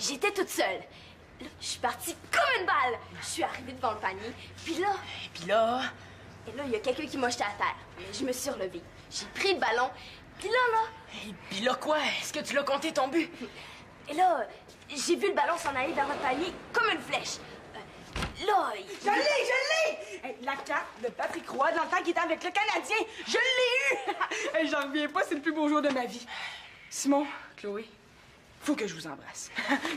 j'étais toute seule. Là, je suis partie comme une balle. Je suis arrivée devant le panier, puis là... Et là, il y a quelqu'un qui m'a jeté à terre. Mais je me suis relevée. J'ai pris le ballon, puis là... Et puis là quoi? Est-ce que tu l'as compté ton but? Et là, j'ai vu le ballon s'en aller vers le panier comme une flèche. Là, Je l'ai! Hey, la carte de Patrick Roy dans le temps qu'il était avec le Canadien. Je l'ai eu! Hey, j'en reviens pas, c'est le plus beau jour de ma vie. Simon, Chloé, faut que je vous embrasse.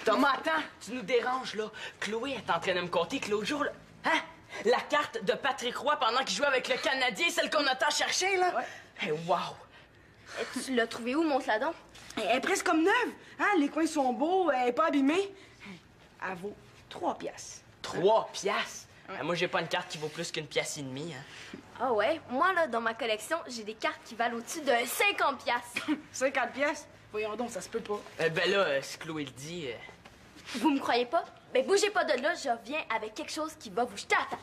Thomas, attends, tu nous déranges, là. Chloé est en train de me compter que l'autre jour, là... Hein? La carte de Patrick Roy pendant qu'il jouait avec le Canadien, celle qu'on a tant cherchée, là? Ouais. Hey, wow! tu l'as trouvé où, montre-la donc? Elle est presque comme neuve. Hein? Les coins sont beaux, elle est pas abîmée. Elle vaut 3 piastres. 3 piastres? Moi, j'ai pas une carte qui vaut plus qu'une pièce et demie, hein. Ah ouais? Moi, là, dans ma collection, j'ai des cartes qui valent au-dessus de 50 piastres. 50 piastres? Voyons donc, ça se peut pas. Ben là, si Chloé le dit... Vous me croyez pas? Ben, bougez pas de là, je reviens avec quelque chose qui va vous jeter à terre.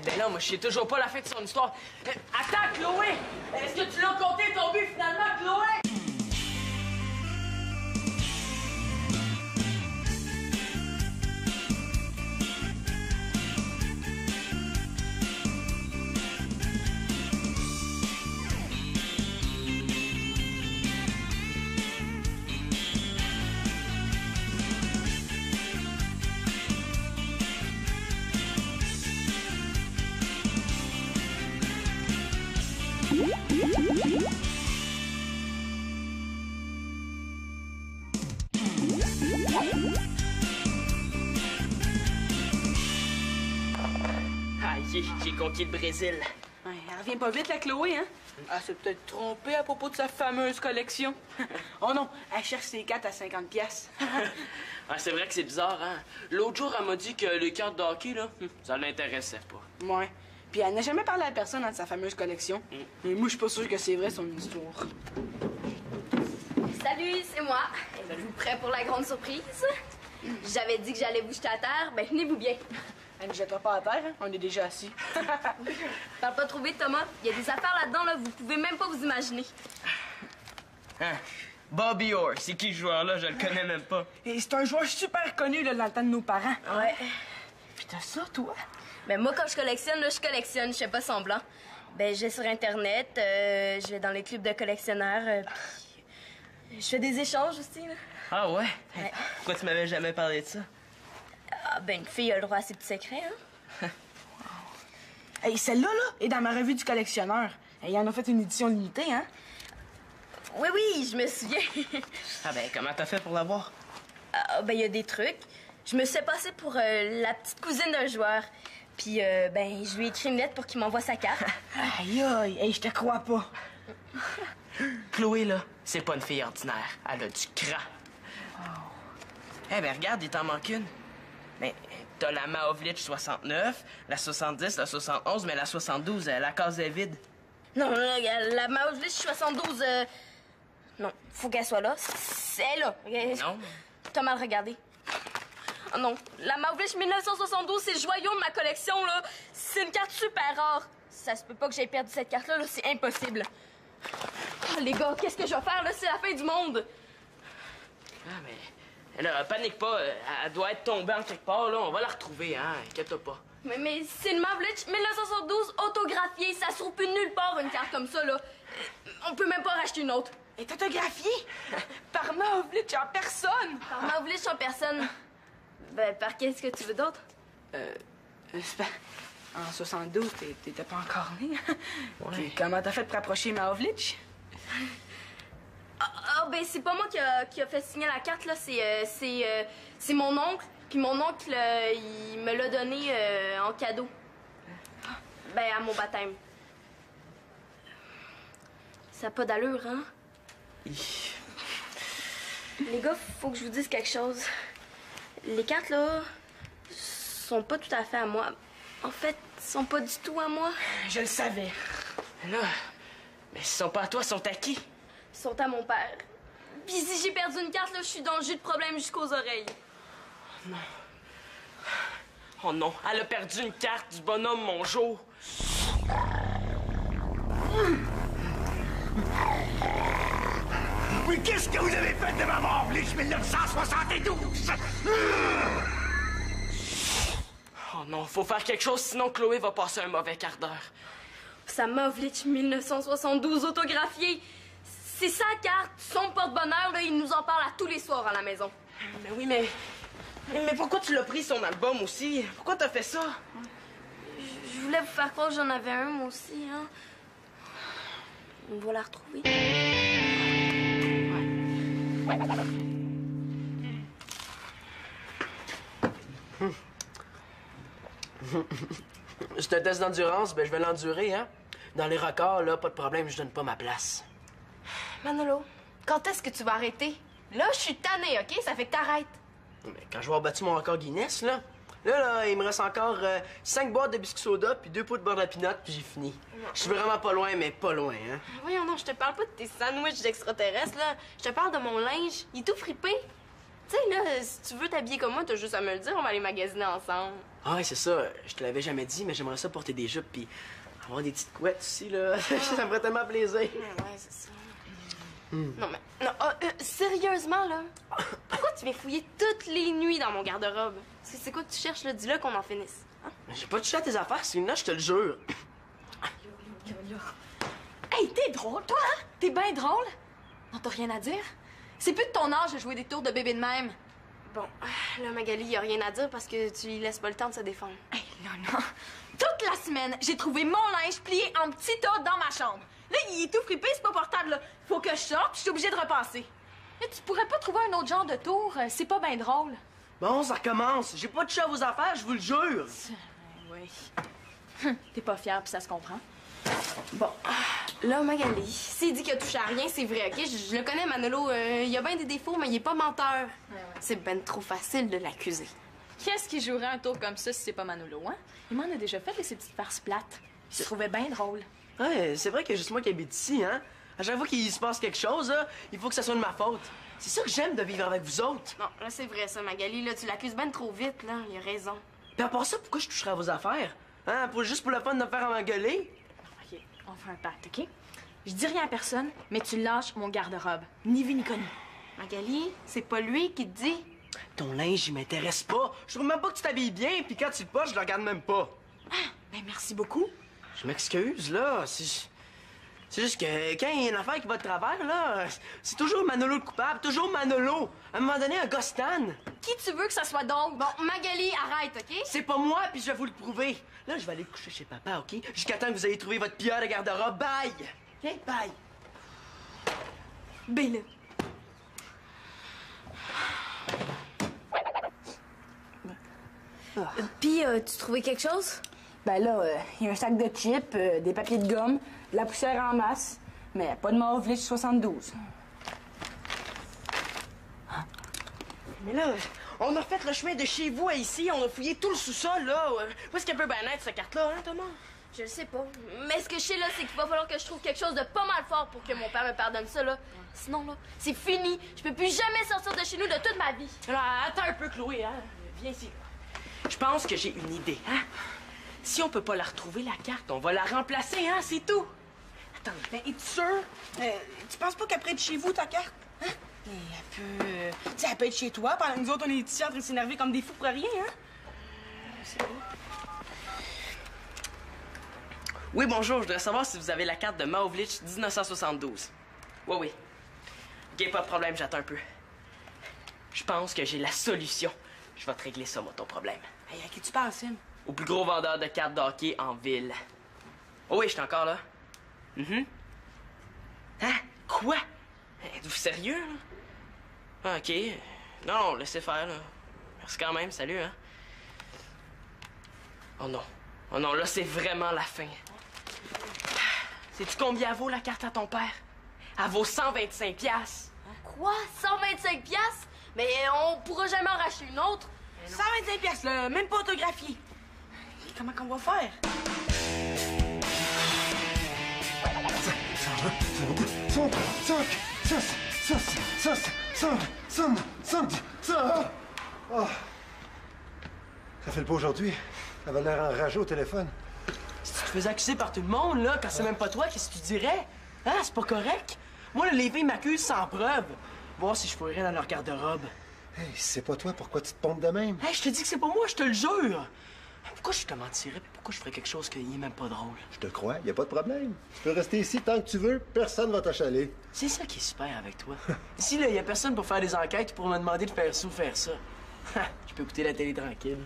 Ben là, moi, je sais toujours pas la fin de son histoire. Attends, Chloé! Est-ce que tu l'as compté ton but, finalement, Chloé? J'ai conquis le Brésil. Ouais, elle revient pas vite, la Chloé, hein? Elle s'est peut-être trompée à propos de sa fameuse collection. Oh non, elle cherche ses cartes à 50 piastres. C'est vrai que c'est bizarre, hein? L'autre jour, elle m'a dit que les cartes de hockey, là, ça l'intéressait pas. Ouais. Puis elle n'a jamais parlé à personne de sa fameuse collection. Mais moi, je suis pas sûre que c'est vrai, son histoire. Salut, c'est moi. Êtes-vous prêt pour la grande surprise? J'avais dit que j'allais vous jeter à terre, ben tenez-vous bien. Elle ne jettera pas à terre, hein? On est déjà assis. Parle pas trop vite, Thomas. Il y a des affaires là-dedans, là, vous pouvez même pas vous imaginer. Hein? Bobby Orr, c'est qui ce joueur-là? Je le connais même pas. Et c'est un joueur super connu, là, dans le temps de nos parents. Ouais. Puis t'as ça, toi? Ben moi, quand je collectionne, là, je collectionne, je fais pas semblant. Ben, je vais sur Internet, je vais dans les clubs de collectionneurs, puis je fais des échanges aussi, là. Ah ouais? Ouais. Pourquoi tu m'avais jamais parlé de ça? Ah, ben, une fille a le droit à ses petits secrets, hein. Hey, celle-là, là, est dans ma revue du collectionneur. Elle en a fait une édition limitée, hein? Oui, oui, je me souviens. Ah ben, comment t'as fait pour l'avoir? Ah, ben, il y a des trucs. Je me suis fait passer pour la petite cousine d'un joueur. Puis, ben, je lui ai écrit une lettre pour qu'il m'envoie sa carte. Aïe, aïe, hey, je te crois pas. Chloé, là, c'est pas une fille ordinaire. Elle a du cran. Eh ben, regarde, il t'en manque une. Mais t'as la Mahovlich 69, la 70, la 71, mais la 72, la case est vide. Non, la Mahovlich 72, non, faut qu'elle soit là. C'est là. Non. T'as mal regardé. Oh non, la Mahovlich 1972, c'est le joyau de ma collection, là. C'est une carte super rare. Ça se peut pas que j'aie perdu cette carte-là, là. C'est impossible. Oh, les gars, qu'est-ce que je vais faire, là? C'est la fin du monde. Ah, mais... Là, panique pas, elle doit être tombée en quelque part, là. On va la retrouver, hein. Inquiète-toi pas. Mais c'est une Mahovlich 1972 autographiée. Ça se trouve plus nulle part, une carte comme ça, là. On peut même pas racheter une autre. Elle est autographiée par Mahovlich en personne. Par Mahovlich en personne. Ben, par qu'est-ce que tu veux d'autre? En 72, t'étais pas encore né. Ouais. Puis comment t'as fait pour approcher Mahovlich? Ah, ben, c'est pas moi qui a fait signer la carte, là. C'est mon oncle. Puis mon oncle, il me l'a donné en cadeau. Ben, à mon baptême. Ça n'a pas d'allure, hein? Les gars, faut que je vous dise quelque chose. Les cartes, là, sont pas tout à fait à moi. En fait, sont pas du tout à moi. Je le savais. Là, mais ils sont pas à toi, ils sont à qui? Ils sont à mon père. Puis si j'ai perdu une carte, là, je suis dans le jus de problème jusqu'aux oreilles. Non. Oh non, elle a perdu une carte du bonhomme Mongeau. puis qu'est-ce que vous avez fait de ma Mavlich 1972? Oh non, faut faire quelque chose, sinon Chloé va passer un mauvais quart d'heure. Sa Mavlich 1972 autographiée. C'est sa carte, son porte-bonheur, là, il nous en parle à tous les soirs à la maison. Mais oui, mais pourquoi tu l'as pris, son album aussi? Pourquoi t'as fait ça? Je voulais vous faire croire que j'en avais un, moi aussi, hein. On va la retrouver. C'est un test d'endurance, ben je vais l'endurer, hein. Dans les records, là, pas de problème, je donne pas ma place. Manolo, quand est-ce que tu vas arrêter? Là, je suis tannée, OK? Ça fait que t'arrêtes. Mais quand je vais avoir battu mon record Guinness, là, il me reste encore 5 boîtes de biscuits soda puis 2 pots de beurre de pinot, puis j'ai fini. Je suis vraiment pas loin, mais pas loin, hein. Voyons, non, je te parle pas de tes sandwichs d'extraterrestres, là. Je te parle de mon linge. Il est tout fripé. Tu sais, là, si tu veux t'habiller comme moi, t'as juste à me le dire, on va aller magasiner ensemble. Ah ouais, c'est ça. Je te l'avais jamais dit, mais j'aimerais ça porter des jupes puis avoir des petites couettes aussi, là. Ça me ferait tellement plaisir. Ouais, c'est ça. Non, mais... Non, sérieusement, là? Pourquoi tu viens fouiller toutes les nuits dans mon garde-robe? C'est quoi que tu cherches, là? Dis-le qu'on en finisse. Hein? J'ai pas touché à tes affaires, Célina, je te le jure. Hey, t'es drôle, toi, hein? T'es bien drôle. Non, t'as rien à dire? C'est plus de ton âge de jouer des tours de bébé de même. Bon, là, Magali, y a rien à dire parce que tu lui laisses pas le temps de se défendre. Hey, non. Toute la semaine, j'ai trouvé mon linge plié en petits tas dans ma chambre. Là, il est tout fripé, c'est pas portable, là. Faut que je sorte, puis je suis obligée de repasser. Mais tu pourrais pas trouver un autre genre de tour? C'est pas bien drôle. Bon, ça recommence. J'ai pas touché à vos affaires, je vous le jure. Oui. T'es pas fière, puis ça se comprend. Bon, là, Magali, s'il dit qu'il a touché à rien, c'est vrai, OK? Je le connais, Manolo. Il a bien des défauts, mais il est pas menteur. C'est ben trop facile de l'accuser. Qu'est-ce qui jouerait un tour comme ça si c'est pas Manolo, hein? Il m'en a déjà fait de ces petites farces plates. Il se trouvait bien drôle. Ouais, c'est vrai qu'il y a juste moi qui habite ici, hein. À chaque fois qu'il se passe quelque chose, là, il faut que ça soit de ma faute. C'est ça que j'aime de vivre avec vous autres. Non, là, c'est vrai, ça, Magali. Là, tu l'accuses ben trop vite, là. Il a raison. Puis à part ça, pourquoi je toucherais à vos affaires? Hein? Juste pour le fun de me faire engueuler? OK, on fait un pacte, OK? Je dis rien à personne, mais tu lâches mon garde-robe. Ni vu ni connu. Magali, c'est pas lui qui te dit. Ton linge, il m'intéresse pas. Je trouve même pas que tu t'habilles bien, puis quand tu le portes, je le regarde même pas. Ben, merci beaucoup. Je m'excuse, là. C'est juste que quand il y a une affaire qui va de travers, là, c'est toujours Manolo le coupable, toujours Manolo. À un moment donné, un Gostan. Qui tu veux que ça soit donc? Bon, Magali, arrête, OK? C'est pas moi, puis je vais vous le prouver. Là, je vais aller coucher chez papa, OK? Jusqu'à temps que vous ayez trouvé votre pierre de garde-robe. Bye! OK? Bye! Ben là. Puis, tu trouvais quelque chose? Ben là, il y a un sac de chips, des papiers de gomme, de la poussière en masse, mais pas de Mavlich 72. Mais là, on a fait le chemin de chez vous à ici, on a fouillé tout le sous-sol, là. Où est-ce qu'elle peut bien être, cette carte-là, hein, Thomas? Je le sais pas. Mais ce que je sais, là, c'est qu'il va falloir que je trouve quelque chose de pas mal fort pour que mon père me pardonne ça, là. Sinon, là, c'est fini. Je peux plus jamais sortir de chez nous de toute ma vie. Alors, attends un peu, Chloé, hein. Viens ici. Je pense que j'ai une idée, hein. Si on peut pas la retrouver, la carte, on va la remplacer, hein, c'est tout. Attends, Ben, es-tu sûr? Tu penses pas qu'après de chez vous, ta carte? Hein? Elle peut être chez toi, pendant que nous autres, on est ici en train de s'énerver comme des fous pour rien, hein? Oui, bonjour, je voudrais savoir si vous avez la carte de Mavlich 1972. Oui. OK, pas de problème, j'attends un peu. Je pense que j'ai la solution. Je vais te régler ça, moi, ton problème. Hey, à qui tu parles, Sim? Au plus gros vendeur de cartes de hockey en ville. Oh oui, je suis encore là. Hein? Quoi? Êtes-vous sérieux, là? Ah, OK. Non, laissez faire, là. Merci quand même, salut, hein? Oh non, là, c'est vraiment la fin. Sais-tu combien elle vaut, la carte à ton père? Elle vaut 125 piastres. Quoi? 125 piastres? Mais on pourra jamais en racheter une autre. 125 piastres, là, même pas autographié. Comment qu'on va faire? Ça fait le pas aujourd'hui. Ça avait l'air enragé au téléphone. Si tu te faisais accuser par tout le monde, là, quand c'est même pas toi, qu'est-ce que tu dirais? Hein? C'est pas correct? Moi, là, les filles m'accusent sans preuve. Voir si je pourrais dans leur garde-robe. Hey, si c'est pas toi, pourquoi tu te pompes de même? Hey, je te dis que c'est pas moi, je te le jure. Pourquoi je te mentirais, puis pourquoi je ferais quelque chose qui est même pas drôle? Je te crois, y a pas de problème. Tu peux rester ici tant que tu veux, personne va t'achaler. C'est ça qui est super avec toi. Ici, là, y a personne pour faire des enquêtes pour me demander de faire ça ou faire ça. Je peux écouter la télé tranquille.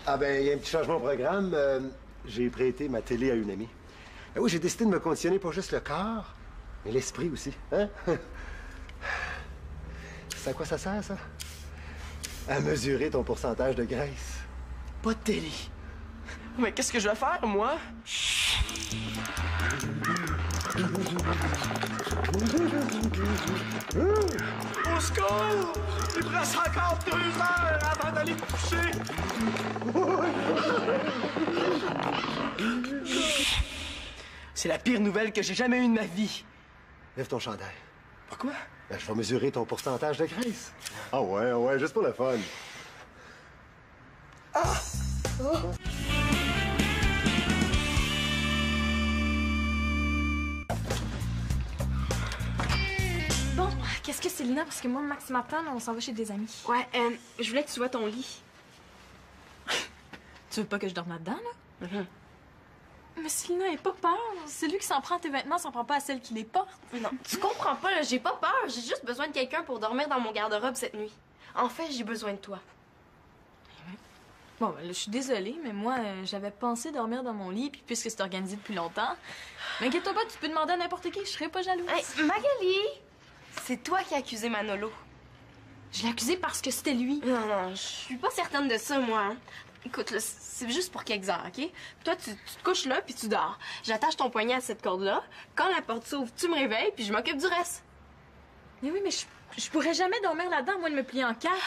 Ah ben, y a un petit changement au programme. J'ai prêté ma télé à une amie. Ben oui, j'ai décidé de me conditionner pas juste le corps, mais l'esprit aussi. Hein? C'est à quoi ça sert, ça? À mesurer ton pourcentage de graisse. Pas de télé. Mais qu'est-ce que je vais faire, moi? Au secours! Il me reste encore 2 heures avant d'aller te coucher! C'est la pire nouvelle que j'ai jamais eue de ma vie. Lève ton chandail. Pourquoi? Ben, je vais mesurer ton pourcentage de graisse. Ah ouais, juste pour le fun. Bon, qu'est-ce que c'est, Lina? Parce que moi, Max m'attend, on s'en va chez des amis. Ouais, je voulais que tu vois ton lit. Tu veux pas que je dorme là-dedans, là? Mais si Lina ait pas peur, c'est lui qui s'en prend à tes vêtements, s'en prend pas à celle qui les porte. Non, tu comprends pas, là, j'ai pas peur. J'ai juste besoin de quelqu'un pour dormir dans mon garde-robe cette nuit. En fait, j'ai besoin de toi. Bon, ben là, je suis désolée, mais moi, j'avais pensé dormir dans mon lit, puis puisque c'est organisé depuis longtemps. Mais inquiète-toi pas, tu peux demander à n'importe qui, je serais pas jalouse. Hey, Magali! C'est toi qui as accusé Manolo. Je l'ai accusé parce que c'était lui. Non, je suis pas certaine de ça, moi. Hein. Écoute, là, c'est juste pour quelques heures, OK? Toi, tu te couches là, puis tu dors. J'attache ton poignet à cette corde-là. Quand la porte s'ouvre, tu me réveilles, puis je m'occupe du reste. Mais oui, mais je pourrais jamais dormir là-dedans, moi, de me plier en quatre.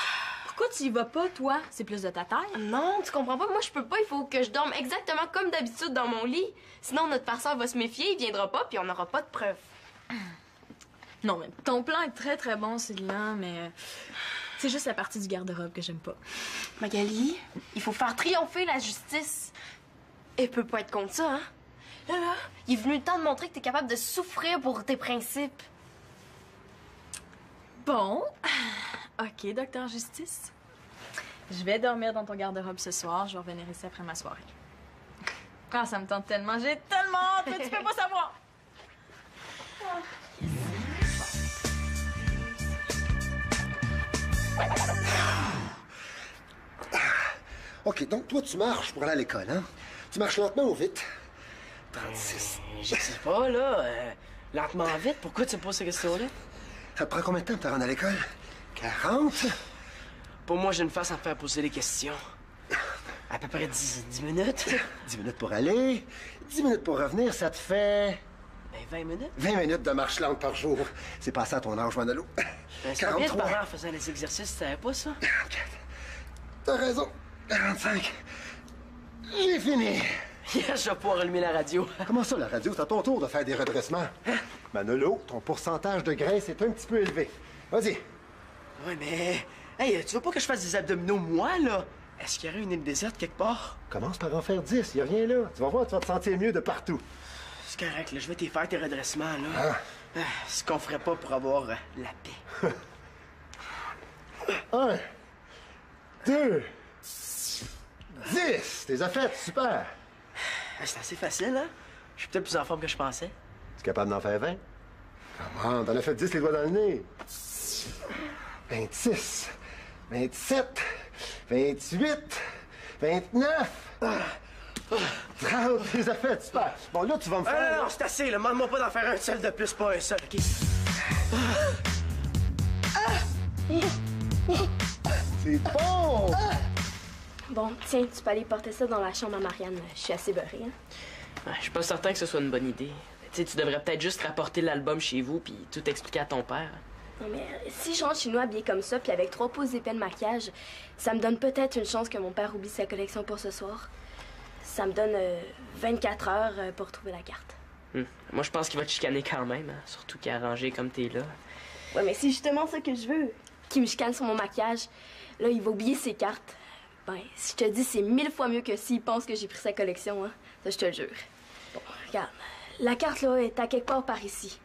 Pourquoi tu y vas pas, toi? C'est plus de ta taille? Non, tu comprends pas. Moi, je peux pas. Il faut que je dorme exactement comme d'habitude dans mon lit. Sinon, notre farceur va se méfier, il viendra pas, puis on n'aura pas de preuves. Non, mais ton plan est très, très bon, Sylvain, mais c'est juste la partie du garde-robe que j'aime pas. Magali, il faut faire triompher la justice. Elle peut pas être contre ça, hein? Là, il est venu le temps de montrer que t'es capable de souffrir pour tes principes. Bon. OK, docteur Justice. Je vais dormir dans ton garde-robe ce soir. Je vais revenir ici après ma soirée. Ah, ça me tente tellement. J'ai tellement hâte, mais tu peux pas savoir. OK, donc toi, tu marches pour aller à l'école, hein? Tu marches lentement ou vite? 36. Je sais pas, là. Lentement vite, pourquoi tu me poses ces questions-là? Ça te prend combien de temps de te rendre à l'école? 40? Pour moi, j'ai une face à me faire poser des questions. À peu près 10 minutes. 10 minutes pour aller, 10 minutes pour revenir, ça te fait... Ben, 20 minutes. 20 minutes de marche lente par jour. C'est passé à ton âge, Manolo. Ben, c'est bien de parler en faisant les exercices, tu savais pas ça? 44. T'as raison. 45. J'ai fini. Yes, je vais pouvoir allumer la radio. Comment ça, la radio? C'est à ton tour de faire des redressements. Manolo, ton pourcentage de graisse est un petit peu élevé. Vas-y. Ouais, mais... Hey, tu veux pas que je fasse des abdominaux, moi, là? Est-ce qu'il y aurait une île déserte quelque part? Commence par en faire 10. Y a rien là. Tu vas voir, tu vas te sentir mieux de partout. C'est correct, là. Je vais t'y faire tes redressements, là. Ce qu'on ferait pas pour avoir la paix. 1, 2, 10. T'es as faites, super. C'est assez facile, hein? Je suis peut-être plus en forme que je pensais. Tu es capable d'en faire 20? Comment? T'en as fait 10 les doigts dans le nez. 26, 27, 28, 29, 30, t'es as faites, super. Bon, là, tu vas me faire... Non, c'est assez, là. Demande-moi pas d'en faire un seul de plus, pas un seul, OK? C'est bon! Bon, tiens, tu peux aller porter ça dans la chambre à Marianne. Je suis assez beurrée, hein? Ouais, je suis pas certain que ce soit une bonne idée. Tu sais, tu devrais peut-être juste rapporter l'album chez vous puis tout expliquer à ton père. Non, mais si je rentre chez nous habillée comme ça, puis avec 3 pouces épais de maquillage, ça me donne peut-être une chance que mon père oublie sa collection pour ce soir. Ça me donne 24 heures pour trouver la carte. Moi, je pense qu'il va te chicaner quand même, hein? Surtout qu'il est arrangé comme t'es là. Ouais, mais c'est justement ça que je veux. Qu'il me chicane sur mon maquillage. Là, il va oublier ses cartes. Ben, si je te dis, c'est 1000 fois mieux que s'il pense que j'ai pris sa collection, hein. Ça, je te le jure. Bon, regarde. La carte, là, est à quelque part par ici.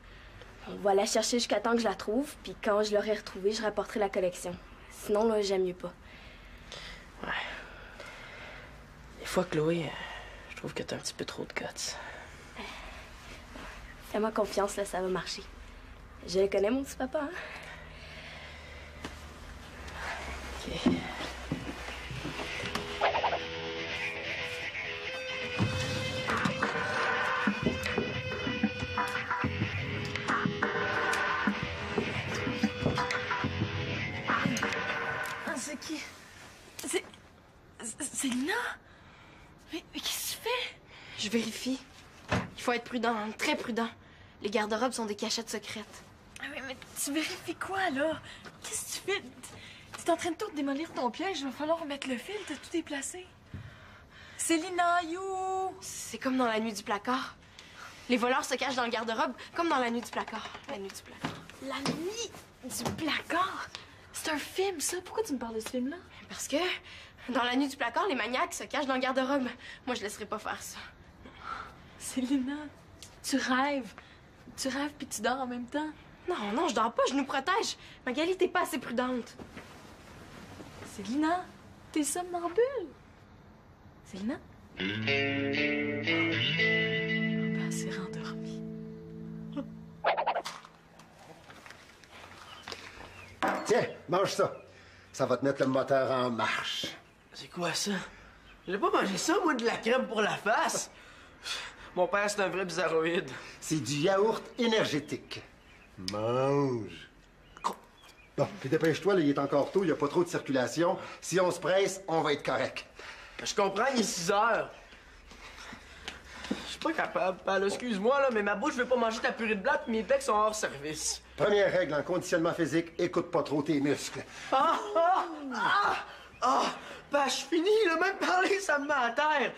On va la chercher jusqu'à temps que je la trouve, puis quand je l'aurai retrouvée, je rapporterai la collection. Sinon, là, j'aime mieux pas. Ouais. Des fois, Chloé, je trouve que t'as un petit peu trop de guts. Fais-moi confiance, là, ça va marcher. Je le connais, mon petit papa, hein? OK. C'est qui? C'est Lina? Mais qu'est-ce que tu fais? Je vérifie. Il faut être prudent, hein, très prudent. Les garde-robes sont des cachettes secrètes. Ah mais tu vérifies quoi, là? Qu'est-ce que tu fais? T'es en train de tout démolir ton piège. Il va falloir remettre le fil. T'as tout déplacé. C'est Lina, you! C'est comme dans la nuit du placard. Les voleurs se cachent dans le garde-robe, comme dans la nuit du placard. La nuit du placard. La nuit du placard? C'est un film, ça. Pourquoi tu me parles de ce film-là? Parce que dans la nuit du placard, les maniaques se cachent dans le garde-robe. Moi, je laisserai pas faire ça. Célina, tu rêves. Tu rêves puis tu dors en même temps. Non, je dors pas, je nous protège. Magali, t'es pas assez prudente. Célina, t'es somnambule. Célina? Ben, elle s'est rendormie. Tiens, mange ça. Ça va te mettre le moteur en marche. C'est quoi ça? J'ai pas mangé ça, moi, de la crème pour la face. Mon père, c'est un vrai bizarroïde. C'est du yaourt énergétique. Mange. Bon, puis dépêche-toi, là, il est encore tôt, il n'y a pas trop de circulation. Si on se presse, on va être correct. Je comprends, il est 6 heures. Je suis pas capable, pal. Excuse-moi, là, mais ma bouche veut pas manger ta purée de blatte, mes pecs sont hors service. Première règle en conditionnement physique, écoute pas trop tes muscles. Ben, je finis, là, même parler, ça me met à terre.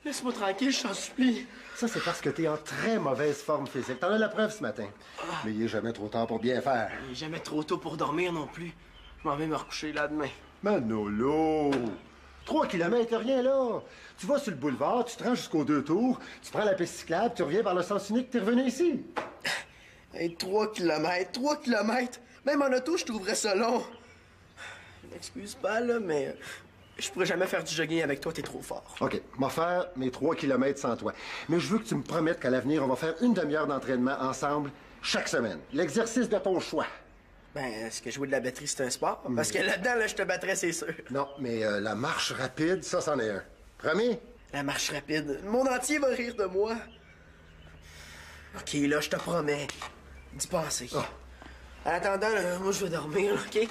Laisse-moi tranquille, je t'en supplie. Ça, c'est parce que t'es en très mauvaise forme physique. T'en as la preuve ce matin. Mais il est jamais trop tard pour bien faire. Il est jamais trop tôt pour dormir non plus. Je m'en vais me recoucher là demain. Manolo! 3 kilomètres, rien là. Tu vas sur le boulevard, tu te rends jusqu'aux 2 tours, tu prends la piste cyclable, tu reviens par le sens unique, t'es revenu ici. Hey, 3 kilomètres. Même en auto, je trouverais ça long. Je m'excuse pas, là, mais je pourrais jamais faire du jogging avec toi, t'es trop fort. OK, m'en faire mes 3 kilomètres sans toi. Mais je veux que tu me promettes qu'à l'avenir, on va faire une demi-heure d'entraînement ensemble chaque semaine. L'exercice de ton choix. Ben, est-ce que jouer de la batterie, c'est un sport? Parce que là-dedans, là, je te battrais, c'est sûr. Non, mais la marche rapide, ça, c'en est un. Promis? La marche rapide. Le monde entier va rire de moi. OK, là, je te promets d'y penser. Oh. En attendant, là, moi, je vais dormir, là, OK? Puis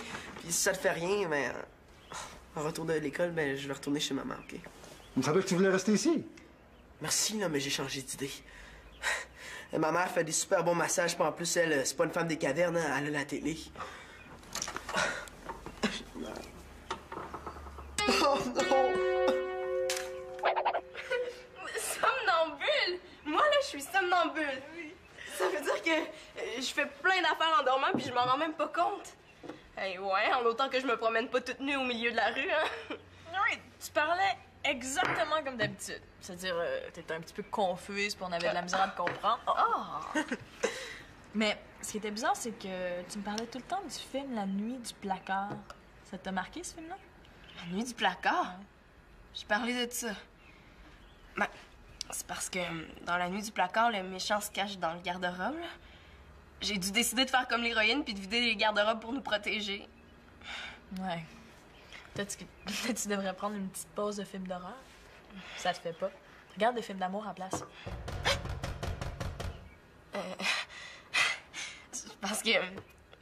si ça te fait rien, ben... En retour de l'école, ben, je vais retourner chez maman, OK? Il me semblait que tu voulais rester ici. Merci, là, mais j'ai changé d'idée. Ma mère fait des super bons massages, puis en plus, elle, c'est pas une femme des cavernes, hein, elle a la télé. Oh non! Somnambule? Moi, là, je suis somnambule. Ça veut dire que je fais plein d'affaires en dormant, puis je m'en rends même pas compte. Hey, ouais, en autant que je me promène pas toute nue au milieu de la rue, hein? Oui, tu parlais exactement comme d'habitude. C'est-à-dire, t'étais un petit peu confuse, puis on avait de la misère à te comprendre. Oh. Mais ce qui était bizarre, c'est que tu me parlais tout le temps du film La Nuit du placard. Ça t'a marqué, ce film-là? La nuit du placard? J'ai parlé de ça. Ben, c'est parce que dans la nuit du placard, le méchant se cache dans le garde-robe, là. J'ai dû décider de faire comme l'héroïne puis de vider les garde-robes pour nous protéger. Ouais. Peut-être que tu devrais prendre une petite pause de film d'horreur. Ça te fait pas. Regarde des films d'amour en place. Parce que,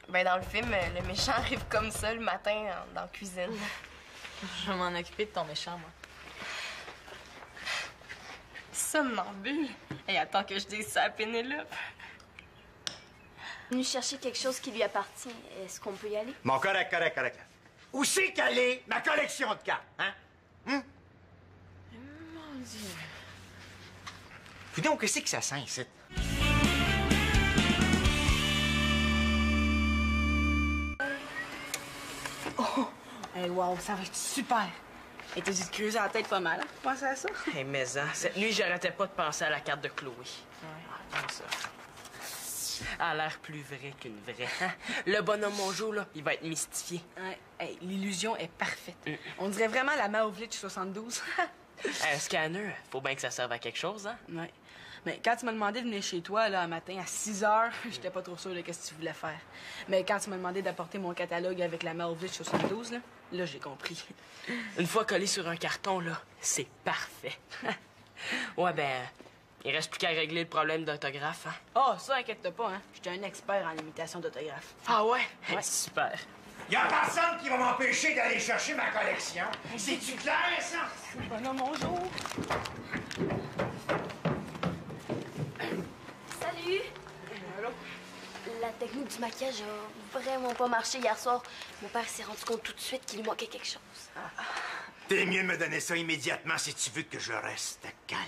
ben dans le film, le méchant arrive comme ça le matin dans la cuisine. Je vais m'en occuper de ton méchant, moi. Somnambule? Hey, attends que je dise ça à Pénélope. Venu chercher quelque chose qui lui appartient. Est-ce qu'on peut y aller? Bon, correct. Où c'est qu'elle est, ma collection de cartes, hein? Mon Dieu. Puis donc, qu'est-ce que ça sent ici? Oh! Hey, wow, ça va être super! Et t'as dû te creuser la tête pas mal, hein, pour penser à ça? Hey, mais hein, cette nuit, j'arrêtais pas de penser à la carte de Chloé. Ouais. Comme ça. Alice. Elle a l'air plus vraie qu'une vraie. Hein? Le bonhomme Mongeau, là, il va être mystifié. Ouais. Hey, l'illusion est parfaite. On dirait vraiment la Maovlich 72. Un scanner, faut bien que ça serve à quelque chose, hein? Ouais. Mais quand tu m'as demandé de venir chez toi, là, un matin, à 6 heures, j'étais pas trop sûre de ce que tu voulais faire. Mais quand tu m'as demandé d'apporter mon catalogue avec la Maovlich 72, là, j'ai compris. Une fois collé sur un carton, là, c'est parfait. Ouais, ben, il reste plus qu'à régler le problème d'orthographe, hein? Oh, ça, inquiète-toi pas, hein. J'étais un expert en imitation d'autographe. Ah ouais? Super. Y a personne qui va m'empêcher d'aller chercher ma collection. C'est-tu clair, ça? Bonhomme Mongeau. Salut! La technique du maquillage a vraiment pas marché hier soir. Mon père s'est rendu compte tout de suite qu'il lui manquait quelque chose. T'es mieux de me donner ça immédiatement si tu veux que je reste calme.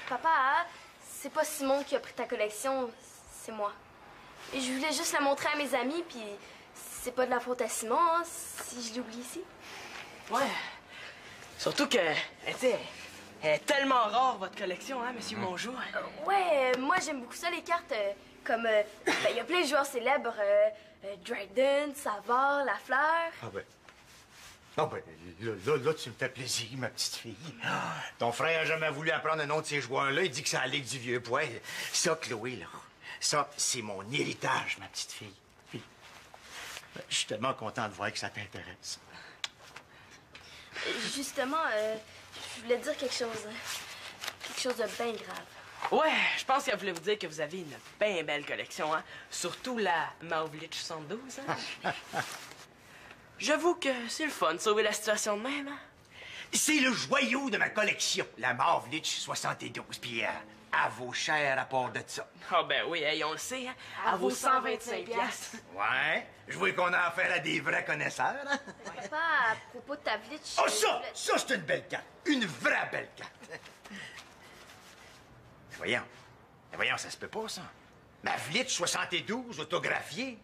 Papa, c'est pas Simon qui a pris ta collection, c'est moi. Et je voulais juste la montrer à mes amis, puis c'est pas de la faute à Simon, hein, si je l'oublie ici. Ouais. Surtout que, elle est tellement rare, votre collection, hein, Monsieur Mongeau? Ouais, moi j'aime beaucoup ça, les cartes. Comme, il y a plein de joueurs célèbres. Dryden, Savard, Lafleur. Ah ben. Ah ben, là, tu me fais plaisir, ma petite fille. Ton frère a jamais voulu apprendre un nom de ces joueurs-là. Il dit que ça allait du vieux poil. Ça, Chloé, là, ça, c'est mon héritage, ma petite fille. Puis, je suis tellement content de voir que ça t'intéresse. Justement, je voulais te dire quelque chose. Quelque chose de bien grave. Ouais, je pense qu'elle voulait vous dire que vous avez une bien belle collection, hein? Surtout la Maovlich 72, hein? J'avoue que c'est le fun de sauver la situation de même, hein? C'est le joyau de ma collection, la Maovlich 72. Puis, à vos chers rapports de ça. Ah ben oui, hey, on le sait, hein? À vos 125 piastres. Ouais, je vois qu'on a affaire à des vrais connaisseurs, hein? Papa, à propos de ta Vlitch... Oh, ça c'est une belle carte. Une vraie belle carte. Voyons, ça se peut pas, ça. Ma Vlitch 72 autographiée.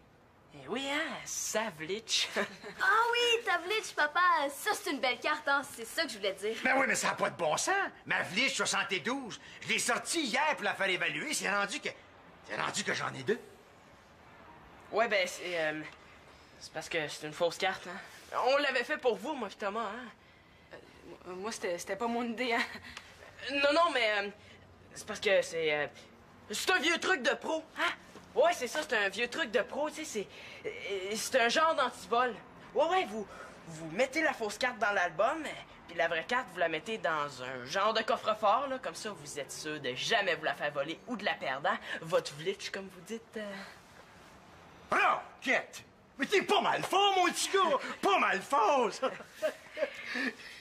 Eh oui, hein? Savlich. Ah oui, ta Vlitch, papa, ça c'est une belle carte, hein? C'est ça que je voulais dire. Ben oui, mais ça n'a pas de bon sens. Ma Vlitch 72, je l'ai sortie hier pour la faire évaluer. C'est rendu que j'en ai deux. Ouais, ben c'est parce que c'est une fausse carte, hein? On l'avait fait pour vous, moi pis Thomas, hein? Moi, c'était pas mon idée, hein. Non, mais c'est parce que c'est un vieux truc de pro, hein? Ouais, c'est ça, c'est un vieux truc de pro, tu sais, c'est un genre d'antivol. Ouais, vous mettez la fausse carte dans l'album, puis la vraie carte, vous la mettez dans un genre de coffre-fort, là, comme ça, vous êtes sûr de jamais vous la faire voler ou de la perdre, hein? Votre Vlitch, comme vous dites. Alors, Kate, mais t'es pas mal fort, mon petit gars! Pas mal fort, ça!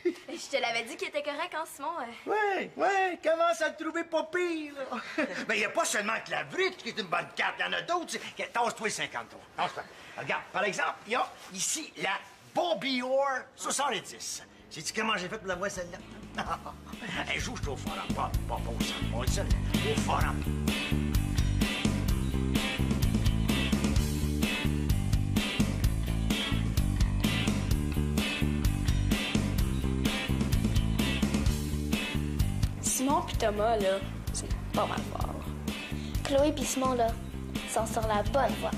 Je te l'avais dit qu'il était correct, hein, Simon? Ouais, commence à te trouver pas pire, là. Mais il n'y a pas seulement que la Vlitch qui est une bonne carte, il y en a d'autres. Tasse-toi les 53. Tasse-toi. Regarde, par exemple, il y a ici la Bobby Orr 70. Sais-tu comment j'ai fait pour la voir, celle-là? Un jour, je suis au forum. Pas au centre, pas au centre, au forum. Simon pis Thomas, là, sont pas mal forts. Chloé pis Simon, là, sont sur la bonne voie.